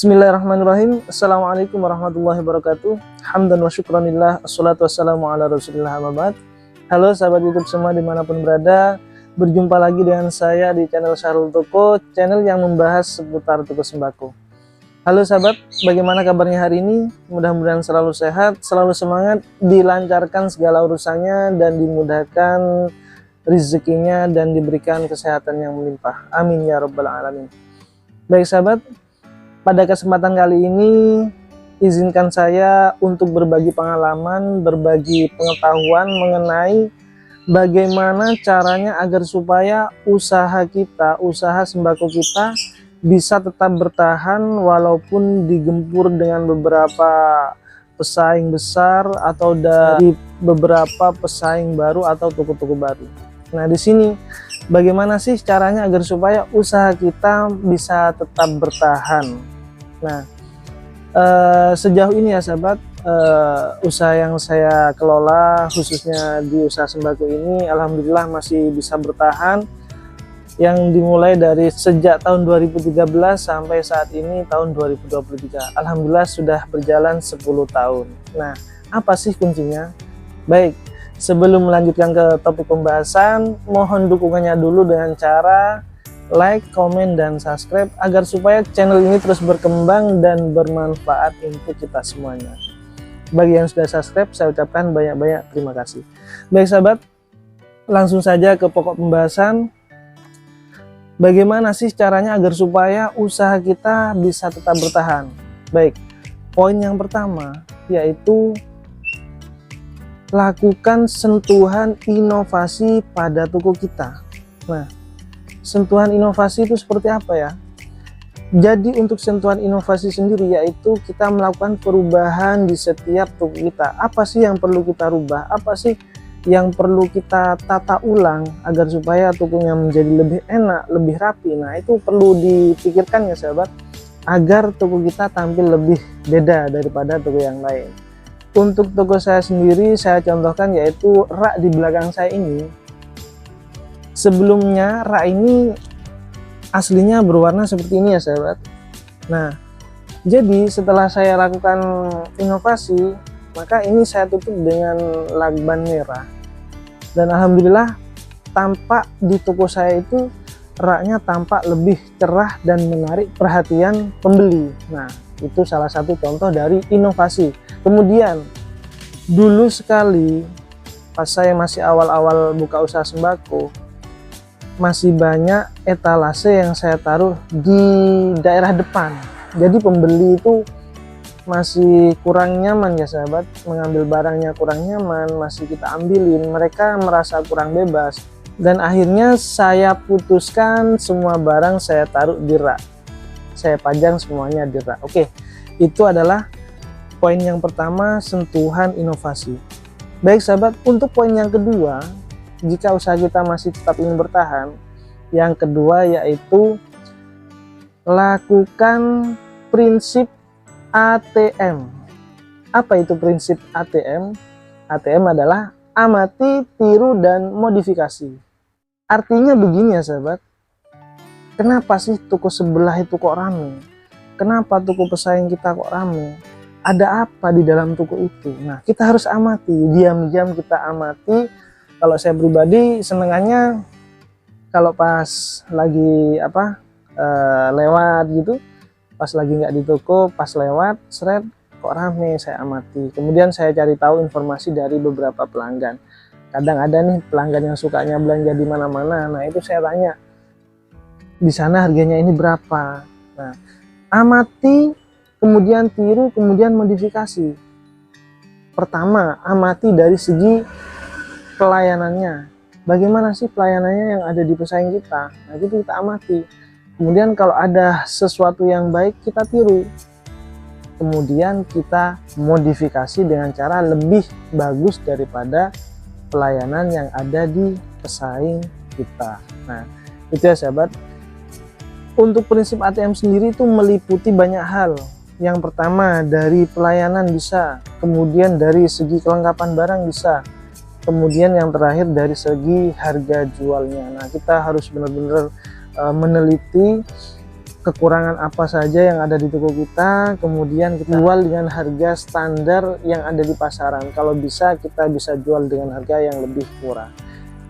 Bismillahirrahmanirrahim. Assalamualaikum warahmatullahi wabarakatuh. Hamdan wa syukranillah. Assalatu wassalamu ala rasulillah amabad. Halo sahabat YouTube semua dimanapun berada. Berjumpa lagi dengan saya di channel Syahrul Toko, channel yang membahas seputar toko sembako. Halo sahabat, bagaimana kabarnya hari ini? Mudah-mudahan selalu sehat, selalu semangat, dilancarkan segala urusannya dan dimudahkan rezekinya dan diberikan kesehatan yang melimpah. Amin ya rabbal alamin. Baik sahabat, pada kesempatan kali ini izinkan saya untuk berbagi pengalaman, berbagi pengetahuan mengenai bagaimana caranya agar supaya usaha kita, usaha sembako kita bisa tetap bertahan walaupun digempur dengan beberapa pesaing besar atau dari beberapa pesaing baru atau toko-toko baru. Nah, di sini bagaimana sih caranya agar supaya usaha kita bisa tetap bertahan? Nah, sejauh ini ya sahabat, usaha yang saya kelola khususnya di usaha sembako ini alhamdulillah masih bisa bertahan, yang dimulai dari sejak tahun 2013 sampai saat ini tahun 2023. Alhamdulillah sudah berjalan 10 tahun. Nah, apa sih kuncinya? Baik, sebelum melanjutkan ke topik pembahasan, mohon dukungannya dulu dengan cara like, komen, dan subscribe agar supaya channel ini terus berkembang dan bermanfaat untuk kita semuanya. Bagi yang sudah subscribe, saya ucapkan banyak-banyak terima kasih. Baik sahabat, langsung saja ke pokok pembahasan. Bagaimana sih caranya agar supaya usaha kita bisa tetap bertahan? Baik, poin yang pertama yaitu lakukan sentuhan inovasi pada toko kita. Nah, sentuhan inovasi itu seperti apa ya? Jadi untuk sentuhan inovasi sendiri yaitu kita melakukan perubahan di setiap toko kita. Apa sih yang perlu kita rubah? Apa sih yang perlu kita tata ulang agar supaya tokonya menjadi lebih enak, lebih rapi? Nah, itu perlu dipikirkan ya sahabat, agar toko kita tampil lebih beda daripada toko yang lain. Untuk toko saya sendiri, saya contohkan yaitu rak di belakang saya ini. Sebelumnya rak ini aslinya berwarna seperti ini ya sahabat. Nah, jadi setelah saya lakukan inovasi, maka ini saya tutup dengan lakban merah. Dan alhamdulillah tampak di toko saya itu raknya tampak lebih cerah dan menarik perhatian pembeli. Nah, itu salah satu contoh dari inovasi. Kemudian dulu sekali pas saya masih awal-awal buka usaha sembako, masih banyak etalase yang saya taruh di daerah depan. Jadi pembeli itu masih kurang nyaman ya sahabat, mengambil barangnya kurang nyaman, masih kita ambilin, mereka merasa kurang bebas. Dan akhirnya saya putuskan semua barang saya taruh di rak, saya pajang semuanya di rak. Oke, itu adalah poin yang pertama, sentuhan inovasi. Baik sahabat, untuk poin yang kedua, jika usaha kita masih tetap ingin bertahan, yang kedua yaitu lakukan prinsip ATM. Apa itu prinsip ATM? ATM adalah amati, tiru, dan modifikasi. Artinya begini ya sahabat, kenapa sih toko sebelah itu kok rame? Kenapa toko pesaing kita kok rame? Ada apa di dalam toko itu? Nah, kita harus amati, diam-diam kita amati. Kalau saya pribadi senengannya kalau pas lagi lewat gitu, pas lagi nggak di toko, pas lewat seret kok rame, saya amati. Kemudian saya cari tahu informasi dari beberapa pelanggan. Kadang ada nih pelanggan yang sukanya belanja di mana-mana. Nah, itu saya tanya, di sana harganya ini berapa? Nah, amati, kemudian tiru, kemudian modifikasi. Pertama, amati dari segi pelayanannya. Bagaimana sih pelayanannya yang ada di pesaing kita? Nah, itu kita amati. Kemudian kalau ada sesuatu yang baik, kita tiru. Kemudian kita modifikasi dengan cara lebih bagus daripada pelayanan yang ada di pesaing kita. Nah, itu ya sahabat. Untuk prinsip ATM sendiri itu meliputi banyak hal. Yang pertama dari pelayanan bisa, kemudian dari segi kelengkapan barang bisa, kemudian yang terakhir dari segi harga jualnya. Nah, kita harus benar-benar meneliti kekurangan apa saja yang ada di toko kita, kemudian kita jual dengan harga standar yang ada di pasaran. Kalau bisa kita bisa jual dengan harga yang lebih murah.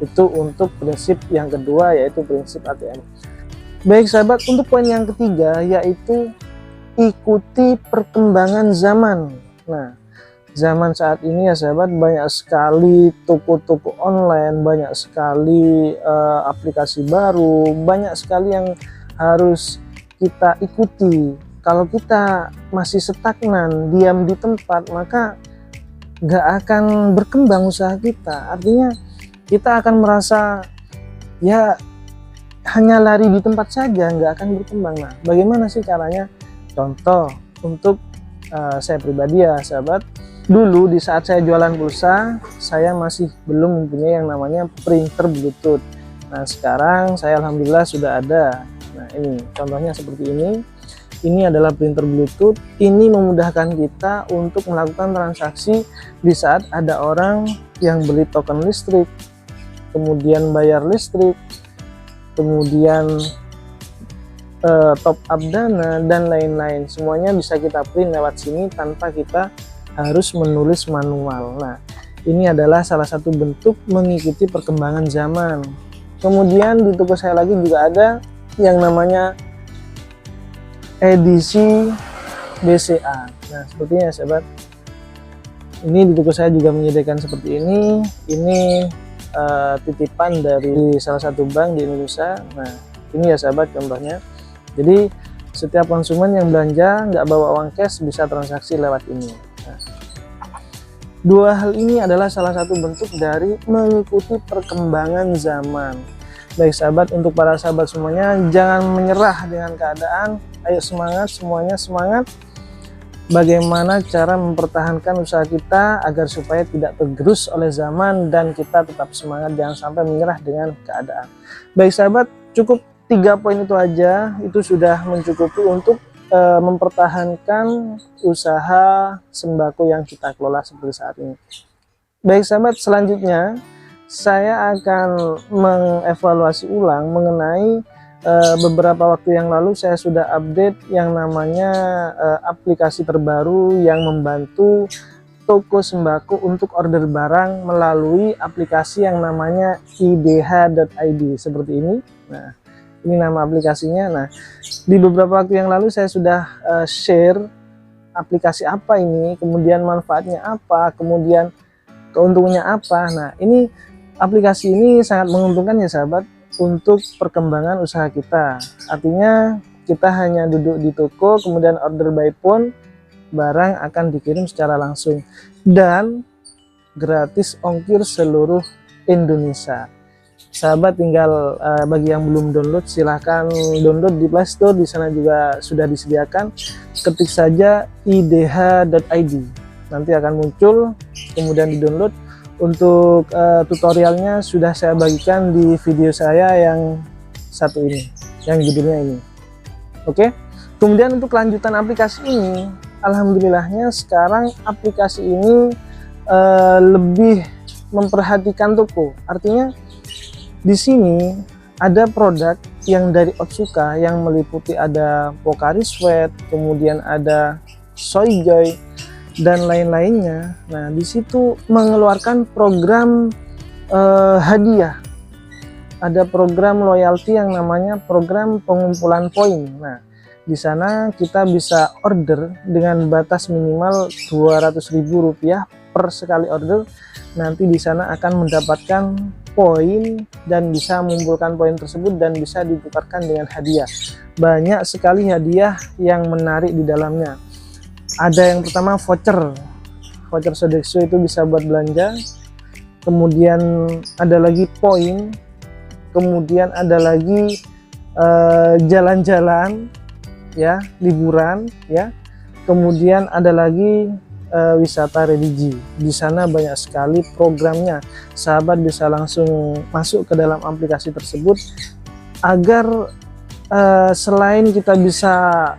Itu untuk prinsip yang kedua, yaitu prinsip ATM. Baik sahabat, untuk poin yang ketiga yaitu ikuti perkembangan zaman. Nah, zaman saat ini ya sahabat, banyak sekali toko-toko online, banyak sekali aplikasi baru, banyak sekali yang harus kita ikuti. Kalau kita masih stagnan, diam di tempat, maka nggak akan berkembang usaha kita. Artinya kita akan merasa ya hanya lari di tempat saja, nggak akan berkembang. Nah, bagaimana sih caranya? Contoh untuk saya pribadi ya sahabat, dulu di saat saya jualan pulsa, saya masih belum mempunyai yang namanya printer Bluetooth. Nah, sekarang saya alhamdulillah sudah ada. Nah, ini contohnya seperti ini. Ini adalah printer Bluetooth. Ini memudahkan kita untuk melakukan transaksi di saat ada orang yang beli token listrik, kemudian bayar listrik, kemudian top up dana dan lain-lain. Semuanya bisa kita print lewat sini tanpa kita harus menulis manual. Nah, ini adalah salah satu bentuk mengikuti perkembangan zaman. Kemudian di toko saya lagi juga ada yang namanya edisi BCA. Nah, sepertinya sahabat, ini di toko saya juga menyediakan seperti ini. Ini titipan dari salah satu bank di Indonesia. Nah, ini ya sahabat contohnya. Jadi setiap konsumen yang belanja nggak bawa uang cash bisa transaksi lewat ini. Nah, dua hal ini adalah salah satu bentuk dari mengikuti perkembangan zaman. Baik sahabat, untuk para sahabat semuanya, jangan menyerah dengan keadaan. Ayo semangat, semuanya semangat. Bagaimana cara mempertahankan usaha kita agar supaya tidak tergerus oleh zaman dan kita tetap semangat, jangan sampai menyerah dengan keadaan. Baik sahabat, cukup 3 poin itu aja, itu sudah mencukupi untuk mempertahankan usaha sembako yang kita kelola seperti saat ini. Baik sahabat, selanjutnya saya akan mengevaluasi ulang mengenai beberapa waktu yang lalu saya sudah update yang namanya aplikasi terbaru yang membantu toko sembako untuk order barang melalui aplikasi yang namanya idh.id seperti ini. Nah, ini nama aplikasinya. Nah, di beberapa waktu yang lalu saya sudah share aplikasi apa ini, kemudian manfaatnya apa, kemudian keuntungannya apa. Nah, ini aplikasi ini sangat menguntungkan ya sahabat untuk perkembangan usaha kita. Artinya kita hanya duduk di toko, kemudian order by phone, barang akan dikirim secara langsung dan gratis ongkir seluruh Indonesia. Sahabat tinggal bagi yang belum download, silahkan download di Play Store, di sana juga sudah disediakan. Ketik saja idh.id, nanti akan muncul, kemudian di download. Untuk tutorialnya sudah saya bagikan di video saya yang satu ini, yang judulnya ini. Oke, kemudian untuk kelanjutan aplikasi ini, alhamdulillahnya sekarang aplikasi ini lebih memperhatikan toko. Artinya di sini ada produk yang dari Otsuka yang meliputi ada Pocari Sweat, kemudian ada Soyjoy dan lain-lainnya. Nah, di situ mengeluarkan program hadiah. Ada program loyalty yang namanya program pengumpulan poin. Nah, di sana kita bisa order dengan batas minimal Rp200.000 per sekali order. Nanti di sana akan mendapatkan poin dan bisa mengumpulkan poin tersebut dan bisa ditukarkan dengan hadiah. Banyak sekali hadiah yang menarik di dalamnya. Ada yang pertama voucher Sodexo, itu bisa buat belanja. Kemudian ada lagi poin, kemudian ada lagi jalan-jalan ya, liburan ya. Kemudian ada lagi wisata religi. Di sana banyak sekali programnya. Sahabat bisa langsung masuk ke dalam aplikasi tersebut agar selain kita bisa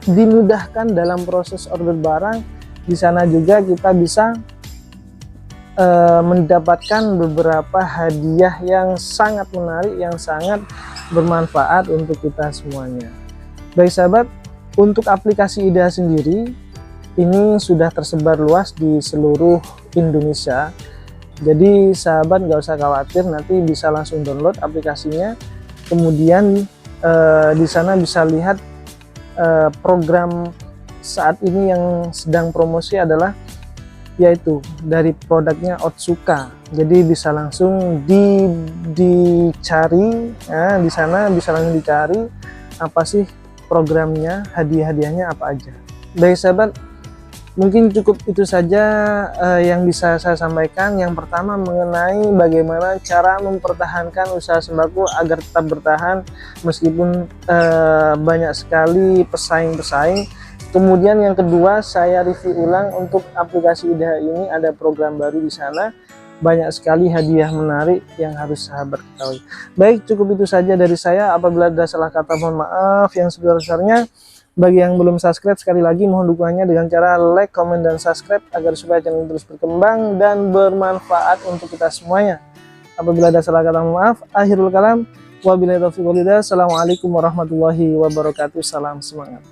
dimudahkan dalam proses order barang, di sana juga kita bisa mendapatkan beberapa hadiah yang sangat menarik, yang sangat bermanfaat untuk kita semuanya. Baik sahabat, untuk aplikasi IDEA sendiri ini sudah tersebar luas di seluruh Indonesia. Jadi sahabat nggak usah khawatir, nanti bisa langsung download aplikasinya. Kemudian di sana bisa lihat program saat ini yang sedang promosi adalah yaitu dari produknya Otsuka. Jadi bisa langsung dicari, nah, di sana bisa langsung dicari apa sih programnya, hadiah-hadiahnya apa aja. Baik sahabat, mungkin cukup itu saja yang bisa saya sampaikan. Yang pertama mengenai bagaimana cara mempertahankan usaha sembako agar tetap bertahan meskipun banyak sekali pesaing-pesaing. Kemudian yang kedua, saya review ulang untuk aplikasi IDEA ini, ada program baru di sana. Banyak sekali hadiah menarik yang harus sahabat ketahui. Baik, cukup itu saja dari saya. Apabila ada salah kata, mohon maaf yang sebesar-besarnya. Bagi yang belum subscribe, sekali lagi mohon dukungannya dengan cara like, komen, dan subscribe agar supaya channel terus berkembang dan bermanfaat untuk kita semuanya. Apabila ada salah kata, mohon maaf. Akhirul kalam, wabillahi taufiq wal hidayah. Assalamualaikum warahmatullahi wabarakatuh. Salam semangat.